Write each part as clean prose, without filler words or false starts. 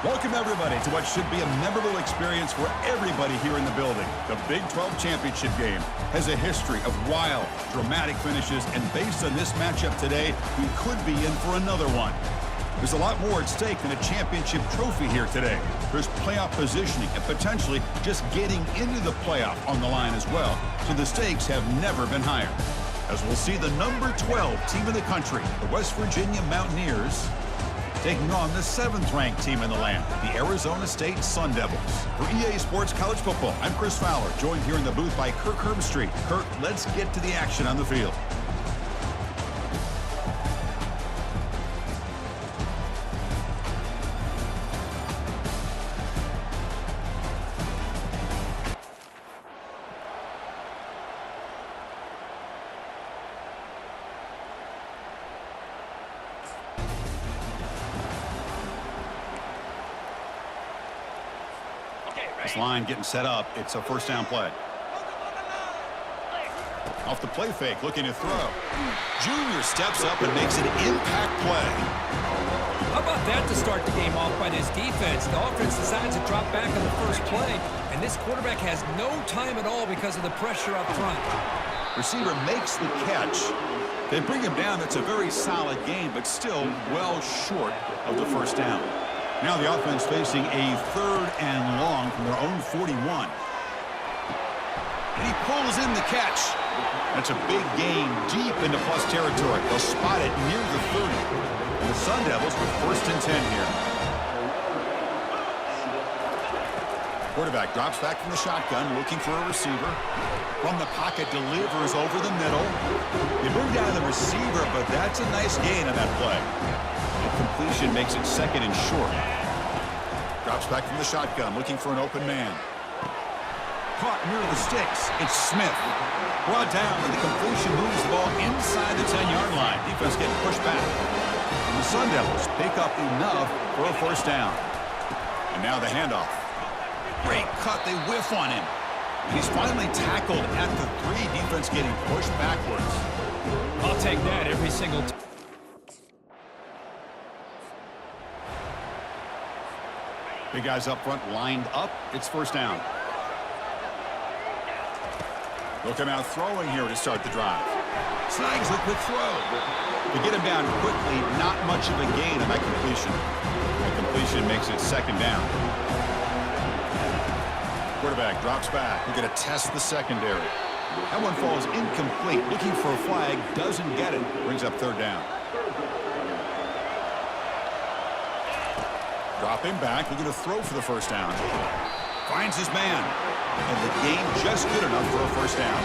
Welcome, everybody, to what should be a memorable experience for everybody here in the building. The Big 12 Championship game has a history of wild, dramatic finishes, and based on this matchup today, we could be in for another one. There's a lot more at stake than a championship trophy here today. There's playoff positioning and potentially just getting into the playoff on the line as well, so the stakes have never been higher. As we'll see the number 12 team in the country, the West Virginia Mountaineers, taking on the 7th-ranked team in the land, the Arizona State Sun Devils. For EA Sports College Football, I'm Chris Fowler, joined here in the booth by Kirk Herbstreit. Kirk, let's get to the action on the field. This line getting set up. It's a first down play. Off the play fake, looking to throw. Junior steps up and makes an impact play. How about that to start the game off by this defense? The offense decides to drop back on the first play, and this quarterback has no time at all because of the pressure up front. Receiver makes the catch. They bring him down. That's a very solid gain, but still well short of the first down. Now the offense facing a 3rd and long from their own 41. And he pulls in the catch. That's a big gain deep into plus territory. They'll spot it near the 30. And the Sun Devils with 1st and 10 here. Quarterback drops back from the shotgun, looking for a receiver. From the pocket, delivers over the middle. They bring down the receiver, but that's a nice gain on that play. Completion makes it 2nd and short. Drops back from the shotgun, looking for an open man. Caught near the sticks. It's Smith. Brought down, and the completion moves the ball inside the 10-yard line. Defense getting pushed back. And the Sun Devils pick up enough for a first down. And now the handoff. Great cut. They whiff on him. He's finally tackled at the 3. Defense getting pushed backwards. I'll take that every single time. Big guys up front lined up. It's first down. They'll come out throwing here to start the drive. Snags a quick throw. To get him down quickly, not much of a gain on that completion. The completion makes it 2nd down. Quarterback drops back. We're going to test the secondary. That one falls incomplete. Looking for a flag. Doesn't get it. Brings up 3rd down. Drop him back. We're going to throw for the first down. Finds his man. And the gain just good enough for a first down.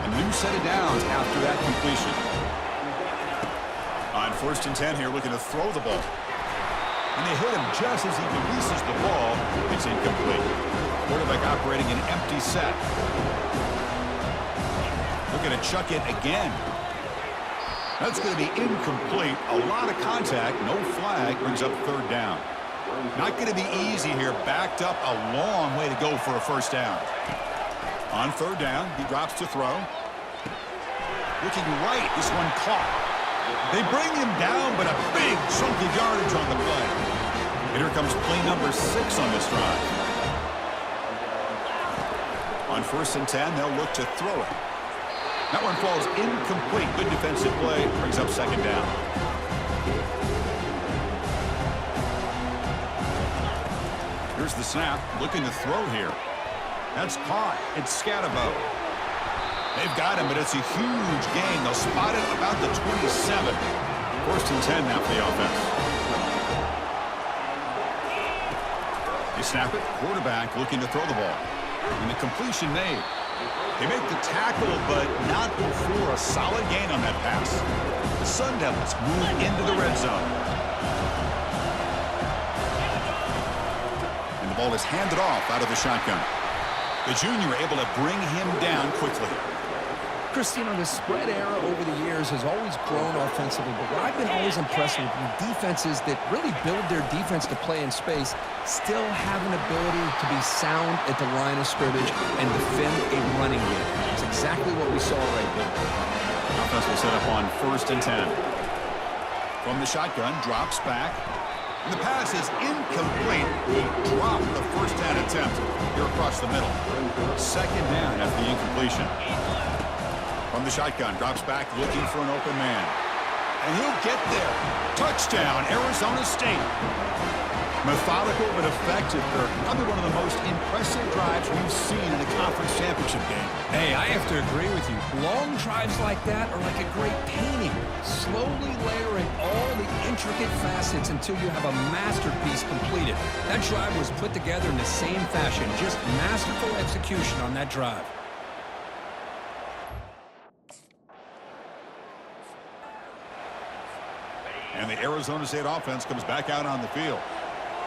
A new set of downs after that completion. On 1st and 10 here, looking to throw the ball. And they hit him just as he releases the ball. It's incomplete. Quarterback operating an empty set. Looking to chuck it again. That's going to be incomplete. A lot of contact. No flag. Brings up 3rd down. Not going to be easy here. Backed up a long way to go for a first down. On 3rd down, he drops to throw. Looking right. This one caught. They bring him down, but a big chunk of yardage on the play. And here comes play number 6 on this drive. On 1st and 10, they'll look to throw it. That one falls incomplete. Good defensive play. Brings up 2nd down. Here's the snap. Looking to throw here. That's caught. It's Scatabo. They've got him, but it's a huge gain. They'll spot it about the 27. 1st and 10 now for the offense. They snap it. Quarterback looking to throw the ball. And the completion made. They make the tackle, but not before a solid gain on that pass. The Sun Devils move into the red zone. And the ball is handed off out of the shotgun. The junior able to bring him down quickly. Chris, you know, the spread era over the years has always grown offensively, but what I've been always impressed with defenses that really build their defense to play in space still have an ability to be sound at the line of scrimmage and defend a running game. That's exactly what we saw right there. Offense will set up on 1st and 10. From the shotgun, drops back. And the pass is incomplete. He dropped the first down attempt here across the middle. Second down after the incompletion. From the shotgun, drops back looking for an open man. And he'll get there. Touchdown, Arizona State. Methodical but effective, Kirk. Probably one of the most impressive drives we've seen in a conference championship game. Hey, I have to agree with you. Long drives like that are like a great painting. Slowly layering all the intricate facets until you have a masterpiece completed. That drive was put together in the same fashion. Just masterful execution on that drive. And the Arizona State offense comes back out on the field.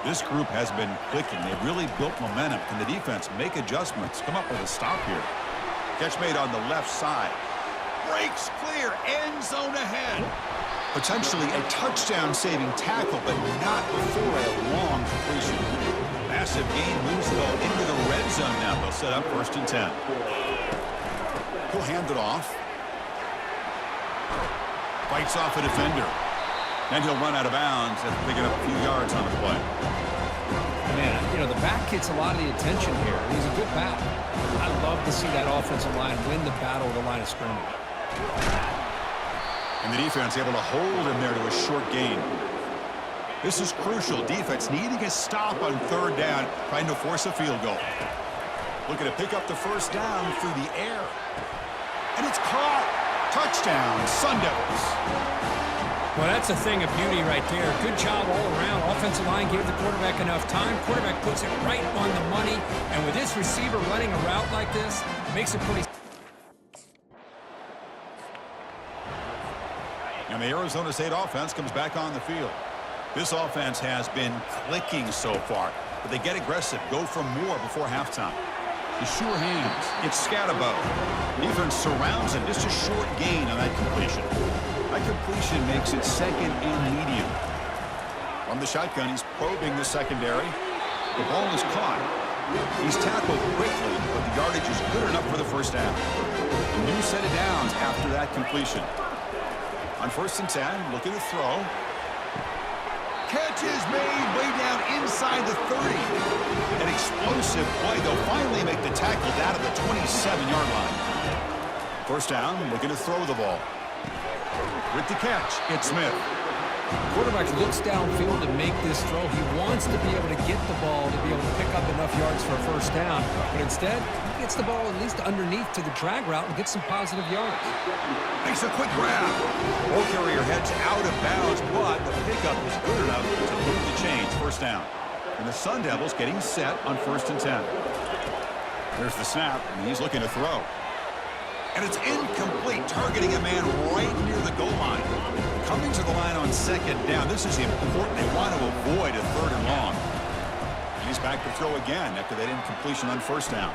This group has been clicking. They've really built momentum. Can the defense make adjustments? Come up with a stop here. Catch made on the left side. Breaks clear. End zone ahead. Potentially a touchdown-saving tackle, but not before a long completion. Massive gain moves the ball into the red zone now. They'll set up 1st and 10. He'll hand it off. Fights off a defender. And he'll run out of bounds after picking up a few yards on the play. Man, you know, the back gets a lot of the attention here. He's a good back. I love to see that offensive line win the battle of the line of scrimmage. And the defense able to hold him there to a short gain. This is crucial. Defense needing a stop on 3rd down, trying to force a field goal. Looking to pick up the first down through the air. And it's caught. Touchdown, Sun Devils. Well, that's a thing of beauty right there. Good job all around. Offensive line gave the quarterback enough time. Quarterback puts it right on the money. And with this receiver running a route like this, makes it pretty... And the Arizona State offense comes back on the field. This offense has been clicking so far, but they get aggressive, go for more before halftime. The sure hands. It's Scatterbo. Defense surrounds him. Just a short gain on that completion. That completion makes it 2nd and medium. From the shotgun, he's probing the secondary. The ball is caught. He's tackled quickly, but the yardage is good enough for the first down. A new set of downs after that completion. On 1st and 10, looking to throw. Catch is made way down inside the 30. An explosive play. They'll finally make the tackle down at the 27-yard line. First down, looking to throw the ball. With the catch, it's Smith. Quarterback looks downfield to make this throw. He wants to be able to get the ball to be able to pick up enough yards for a first down. But instead, he gets the ball at least underneath to the drag route and gets some positive yards. Makes a quick grab. Ball carrier heads out of bounds, but the pickup is good enough to move the chains. First down. And the Sun Devils getting set on 1st and 10. There's the snap, and he's looking to throw. And it's incomplete, targeting a man right near the goal line. Coming to the line on 2nd down. This is important. They want to avoid a 3rd and long. And he's back to throw again after that incompletion on 1st down.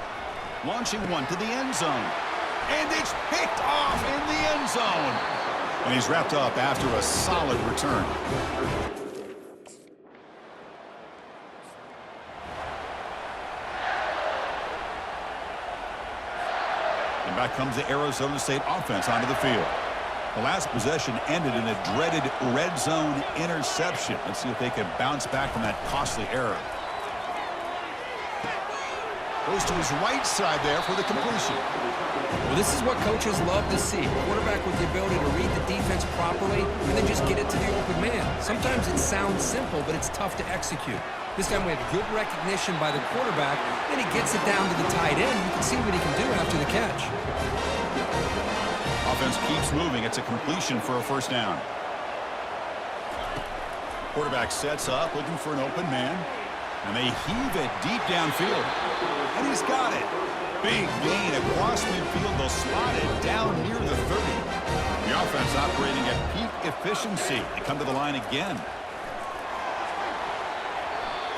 Launching one to the end zone. And it's picked off in the end zone. And he's wrapped up after a solid return. And back comes the Arizona State offense onto the field. The last possession ended in a dreaded red zone interception. Let's see if they can bounce back from that costly error. Goes to his right side there for the completion. Well, this is what coaches love to see. A quarterback with the ability to read the defense properly and then just get it to the open man. Sometimes it sounds simple, but it's tough to execute. This time we have good recognition by the quarterback, and he gets it down to the tight end. You can see what he can do after the catch. Offense keeps moving. It's a completion for a first down. Quarterback sets up, looking for an open man. And they heave it deep downfield. And he's got it. Big gain across midfield. They'll slot it down near the 30. The offense operating at peak efficiency. They come to the line again.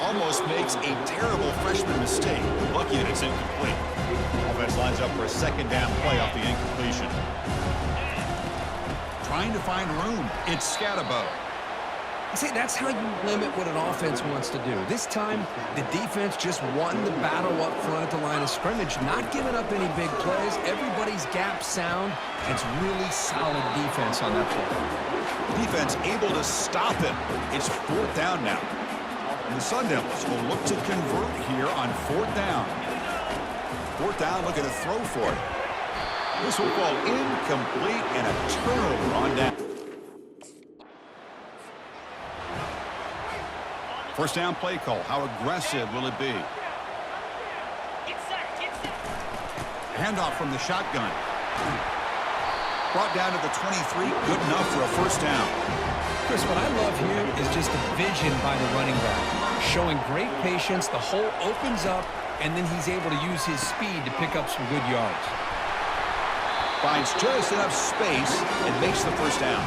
Almost makes a terrible freshman mistake. Lucky that it's incomplete. Offense lines up for a 2nd down play off the incompletion. Trying to find room. It's Scatterbo. See, that's how you limit what an offense wants to do. This time, the defense just won the battle up front at the line of scrimmage, not giving up any big plays. Everybody's gap sound. It's really solid defense on that play. Defense able to stop him. It's 4th down now. And the Sun Devils will look to convert here on 4th down. 4th down, looking to throw for it. This will fall incomplete and a turnover on down. 1st down play call. How aggressive will it be? Handoff from the shotgun. Brought down to the 23. Good enough for a 1st down. Chris, what I love here is just the vision by the running back. Showing great patience, the hole opens up, and then he's able to use his speed to pick up some good yards. Finds just enough space and makes the 1st down.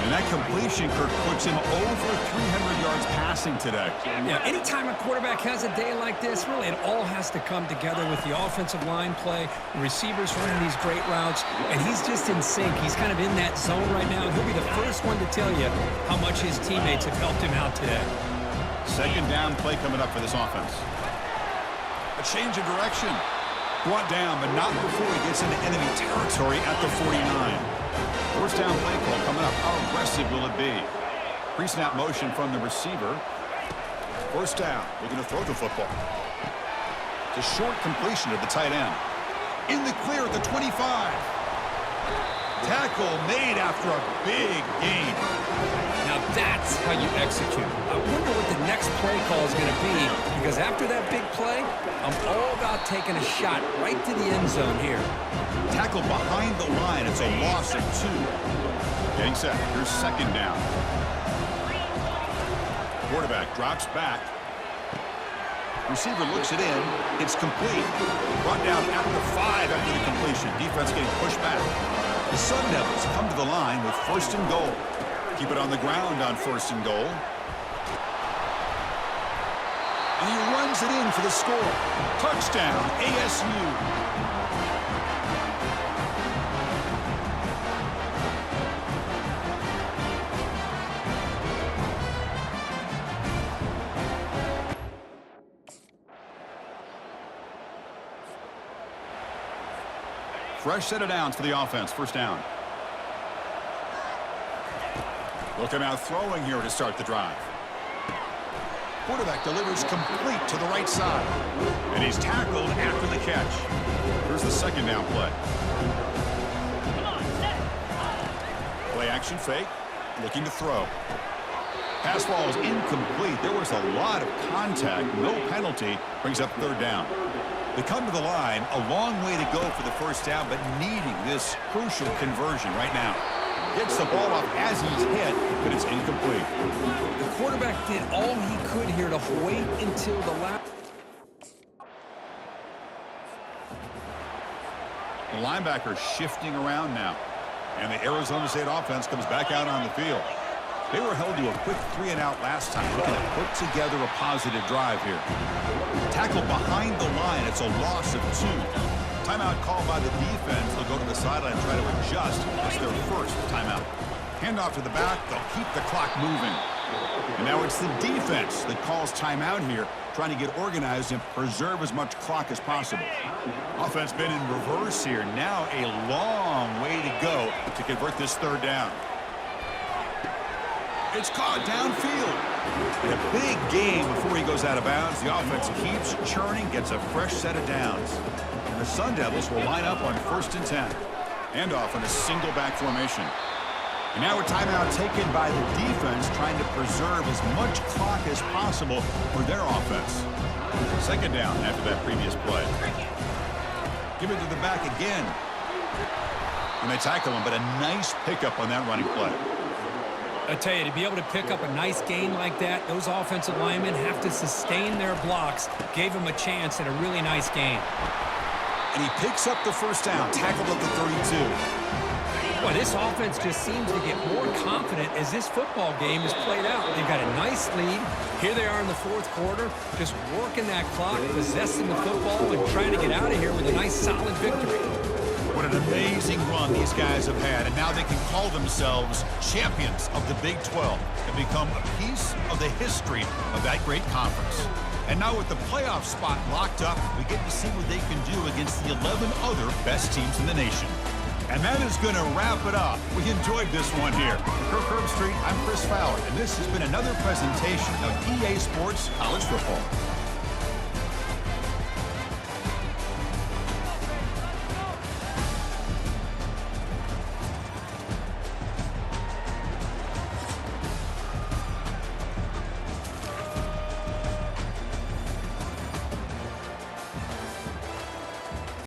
And that completion, Kirk, puts him over 300 yards passing today. Yeah, anytime a quarterback has a day like this, really it all has to come together with the offensive line play, the receivers running these great routes, and he's just in sync. He's kind of in that zone right now. He'll be the first one to tell you how much his teammates have helped him out today. 2nd down play coming up for this offense. A change of direction. Brought down, but not before he gets into enemy territory at the 49. 1st down play call coming up. How aggressive will it be? Pre-snap motion from the receiver. 1st down. Looking to throw the football. It's a short completion to the tight end. In the clear at the 25. Tackle made after a big gain. Now that's how you execute. I wonder what the next play call is going to be, because after that big play, I'm all about taking a shot right to the end zone here. Tackle behind the line. It's a loss of 2. Getting set. Here's 2nd down. Quarterback drops back. Receiver looks it in. It's complete. Brought down at the 5 after the completion. Defense getting pushed back. The Sun Devils come to the line with 1st and goal. Keep it on the ground on 1st and goal. And he runs it in for the score. Touchdown, ASU. Fresh set of downs for the offense. 1st down. Looking out throwing here to start the drive. Quarterback delivers complete to the right side. And he's tackled after the catch. Here's the 2nd down play. Play action fake. Looking to throw. Pass ball is incomplete. There was a lot of contact. No penalty. Brings up 3rd down. They come to the line. A long way to go for the 1st down, but needing this crucial conversion right now. Gets the ball off as he's hit, but it's incomplete. The quarterback did all he could here to wait until the last. The linebacker shifting around now. And the Arizona State offense comes back out on the field. They were held to a quick 3-and-out last time, looking to put together a positive drive here. Tackle behind the line. It's a loss of 2. Timeout called by the defense. They'll go to the sideline and try to adjust. It's their 1st timeout. Handoff to the back. They'll keep the clock moving. And now it's the defense that calls timeout here, trying to get organized and preserve as much clock as possible. Offense been in reverse here. Now a long way to go to convert this 3rd down. It's caught downfield. And a big gain before he goes out of bounds. The offense keeps churning, gets a fresh set of downs. And the Sun Devils will line up on 1st and 10. Handoff on a single back formation. And now a timeout taken by the defense, trying to preserve as much clock as possible for their offense. 2nd down after that previous play. Give it to the back again. And they tackle him, but a nice pickup on that running play. I tell you, to be able to pick up a nice gain like that, those offensive linemen have to sustain their blocks. Gave him a chance at a really nice gain. And he picks up the 1st down, tackled at the 32. Well, this offense just seems to get more confident as this football game is played out. They've got a nice lead. Here they are in the 4th quarter, just working that clock, possessing the football, and trying to get out of here with a nice, solid victory. What an amazing run these guys have had, and now they can call themselves champions of the Big 12 and become a piece of the history of that great conference. And now with the playoff spot locked up, we get to see what they can do against the 11 other best teams in the nation. And that is going to wrap it up. We enjoyed this one here. For Kirk Street, I'm Chris Fowler, and this has been another presentation of EA Sports College Football.